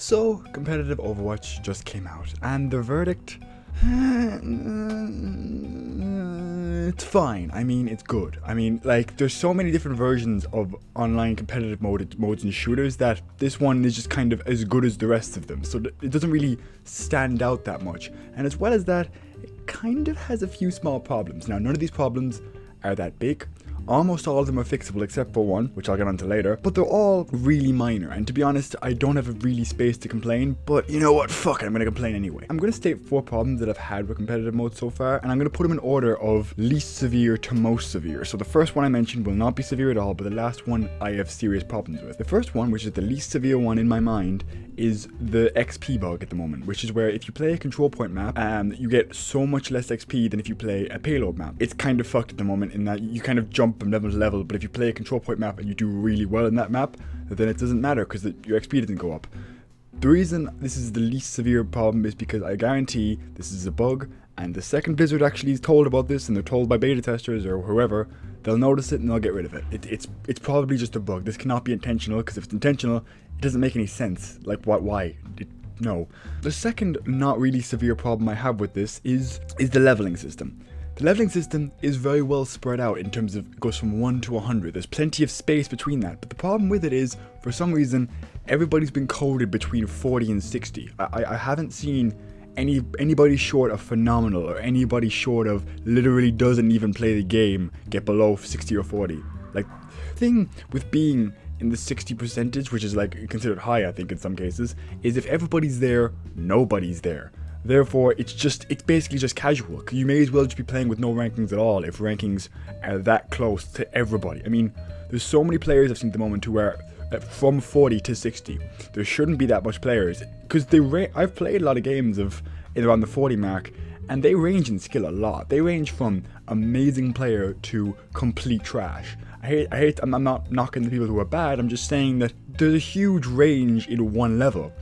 So, competitive Overwatch just came out, and the verdict? It's fine. I mean, it's good. I mean, like, there's so many different versions of online competitive modes and shooters that this one is just kind of as good as the rest of them. So it doesn't really stand out that much. And as well as that, it kind of has a few small problems. Now, none of these problems are that big. Almost all of them are fixable except for one, which I'll get onto later, but they're all really minor, and to be honest, I don't have a really space to complain, but you know what, fuck it, I'm gonna complain anyway. I'm gonna state 4 problems that I've had with competitive mode so far, and I'm gonna put them in order of least severe to most severe. So the first one I mentioned will not be severe at all, but the last one I have serious problems with. The first one, which is the least severe one in my mind, is the XP bug at the moment, which is where if you play a control point map, you get so much less XP than if you play a payload map. It's kind of fucked at the moment in that you kind of jump from level to level, but if you play a control point map and you do really well in that map, then it doesn't matter because your XP doesn't go up. The reason this is the least severe problem is because I guarantee this is a bug, and the second Blizzard actually is told about this and they're told by beta testers or whoever, they'll notice it and they'll get rid of it. It's probably just a bug. This cannot be intentional, because if it's intentional, it doesn't make any sense. Like, what? Why? No. The second not really severe problem I have with this is the leveling system. The leveling system is very well spread out in terms of it goes from 1 to 100. There's plenty of space between that, but the problem with it is, for some reason, everybody's been coded between 40 and 60. I haven't seen anybody short of phenomenal or anybody short of literally doesn't even play the game get below 60 or 40. Like, the thing with being in the 60 percentage, which is like considered high I think in some cases, is if everybody's there, nobody's there. Therefore, it's basically just casual. You may as well just be playing with no rankings at all if rankings are that close to everybody. I mean, there's so many players I've seen at the moment who are from 40 to 60. There shouldn't be that much players, because I've played a lot of games of around the 40 mark, and they range in skill a lot. They range from amazing player to complete trash. I'm not knocking the people who are bad, I'm just saying that there's a huge range in one level.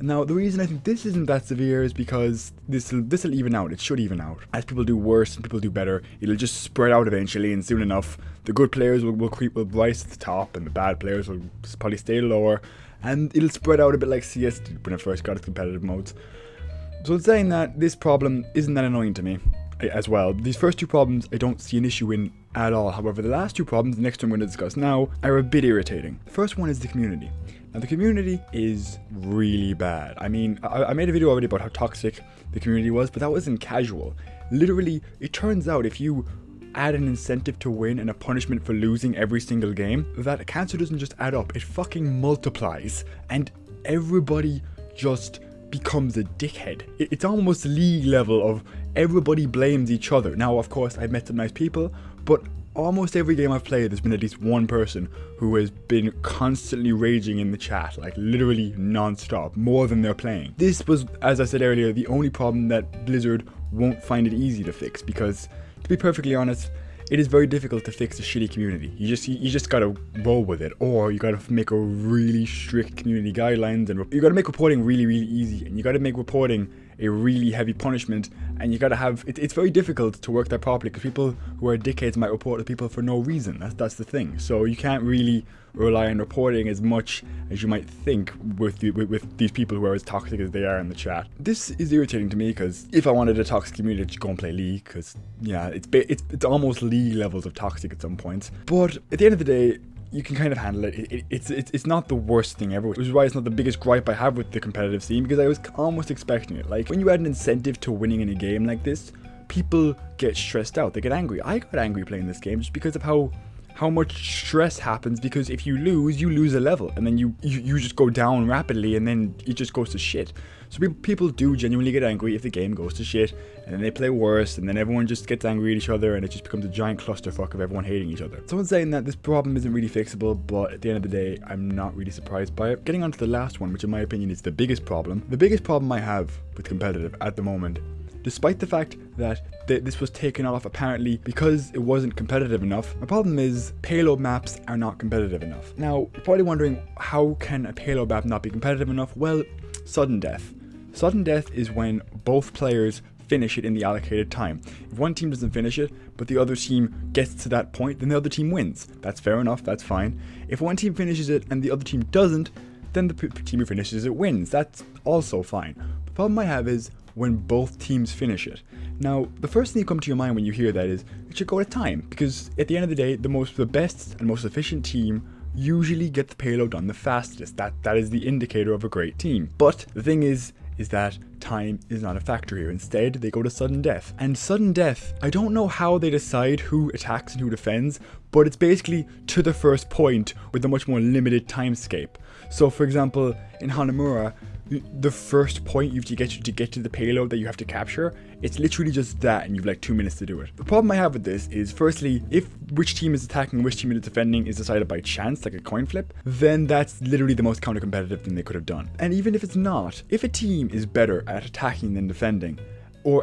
Now, the reason I think this isn't that severe is because this'll even out. It should even out. As people do worse and people do better, it'll just spread out eventually, and soon enough, the good players will rise to the top, and the bad players will probably stay lower, and it'll spread out a bit like CS did when it first got its competitive modes. So it's saying that this problem isn't that annoying to me as well. These first 2 problems I don't see an issue in at all. However, the last 2 problems, the next one I'm going to discuss now, are a bit irritating. The first one is the community. Now, the community is really bad. I mean, I made a video already about how toxic the community was, but that wasn't casual. Literally, it turns out if you add an incentive to win and a punishment for losing every single game, that cancer doesn't just add up, it fucking multiplies. And everybody just becomes a dickhead. It's almost league level of everybody blames each other. Now, of course, I've met some nice people, but almost every game I've played, there's been at least one person who has been constantly raging in the chat, like literally non-stop, more than they're playing. This was, as I said earlier, the only problem that Blizzard won't find it easy to fix, because, to be perfectly honest, it is very difficult to fix a shitty community. You just gotta roll with it, or you gotta make a really strict community guidelines, and you gotta make reporting really, really easy, and you gotta make reporting a really heavy punishment, and you gotta have, it's very difficult to work that properly, because people who are dickheads might report to people for no reason. That's the thing. So you can't really rely on reporting as much as you might think with these people who are as toxic as they are in the chat. This is irritating to me, because if I wanted a toxic community, I'd just go and play League, because yeah, it's almost League levels of toxic at some points. But at the end of the day, you can kind of handle it. It's not the worst thing ever, which is why it's not the biggest gripe I have with the competitive scene, because I was almost expecting it. Like, when you add an incentive to winning in a game like this, people get stressed out, they get angry. I got angry playing this game just because of how much stress happens, because if you lose a level, and then you just go down rapidly, and then it just goes to shit. So people do genuinely get angry if the game goes to shit, and then they play worse, and then everyone just gets angry at each other, and it just becomes a giant clusterfuck of everyone hating each other. Someone's saying that this problem isn't really fixable, but at the end of the day, I'm not really surprised by it. Getting on to the last one, which in my opinion is the biggest problem. The biggest problem I have with competitive at the moment, despite the fact that this was taken off apparently because it wasn't competitive enough, my problem is payload maps are not competitive enough. Now, you're probably wondering, how can a payload map not be competitive enough? Well, sudden death. Sudden death is when both players finish it in the allocated time. If one team doesn't finish it, but the other team gets to that point, then the other team wins. That's fair enough, that's fine. If one team finishes it and the other team doesn't, then the team who finishes it wins. That's also fine. The problem I have is when both teams finish it. Now, the first thing that comes to your mind when you hear that is it should go to time, because at the end of the day, the best and most efficient team usually get the payload done the fastest. That is the indicator of a great team. But the thing is that time is not a factor here. Instead, they go to sudden death. And sudden death, I don't know how they decide who attacks and who defends, but it's basically to the first point with a much more limited timescape. So for example, in Hanamura, the first point you have to get to the payload that you have to capture, it's literally just that, and you've like 2 minutes to do it. The problem I have with this is, firstly, if which team is attacking and which team is defending is decided by chance, like a coin flip, then that's literally the most counter-competitive thing they could have done. And even if it's not, if a team is better at attacking than defending,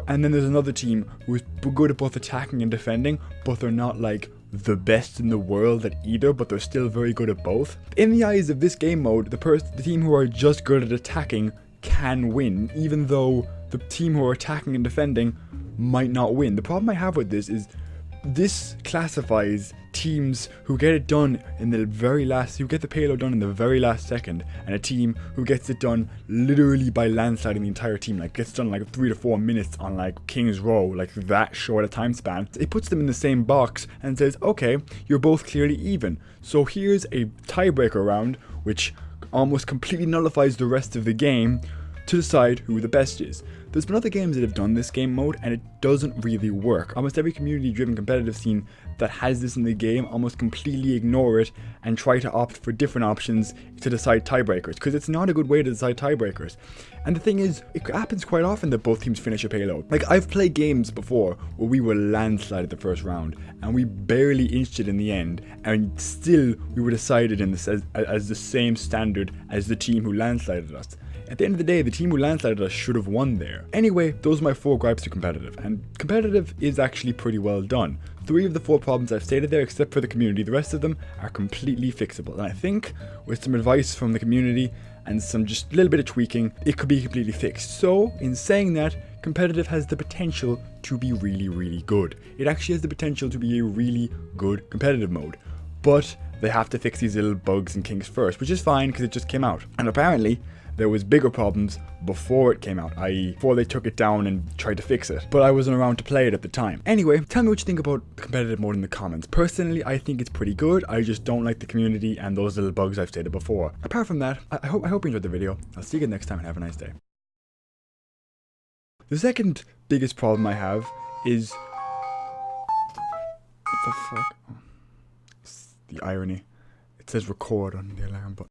and then there's another team who is good at both attacking and defending, but they're not like the best in the world at either, but they're still very good at both. In the eyes of this game mode, the team who are just good at attacking can win, even though the team who are attacking and defending might not win. The problem I have with this is this classifies teams who get it done in the who get the payload done in the very last second, and a team who gets it done literally by landsliding the entire team, like gets done like 3 to 4 minutes on like King's Row, like that short a time span. It puts them in the same box and says, okay, you're both clearly even. So here's a tiebreaker round, which almost completely nullifies the rest of the game to decide who the best is. There's been other games that have done this game mode and it doesn't really work. Almost every community driven competitive scene that has this in the game almost completely ignore it and try to opt for different options to decide tiebreakers, because it's not a good way to decide tiebreakers. And the thing is, it happens quite often that both teams finish a payload. Like, I've played games before where we were landslided the first round and we barely inched it in the end, and still we were decided in this as the same standard as the team who landslided us. At the end of the day, the team who landslided us should have won there. Anyway, those are my 4 gripes to competitive, and competitive is actually pretty well done. 3 of the 4 problems I've stated there, except for the community, the rest of them are completely fixable. And I think with some advice from the community and some just little bit of tweaking, it could be completely fixed. So, in saying that, competitive has the potential to be really, really good. It actually has the potential to be a really good competitive mode. But they have to fix these little bugs and kinks first, which is fine because it just came out. And apparently, there was bigger problems before it came out, i.e. before they took it down and tried to fix it. But I wasn't around to play it at the time. Anyway, tell me what you think about competitive mode in the comments. Personally, I think it's pretty good. I just don't like the community and those little bugs I've stated before. Apart from that, I hope you enjoyed the video. I'll see you again next time and have a nice day. The second biggest problem I have is... What the fuck? Oh, it's the irony. It says record on the alarm button.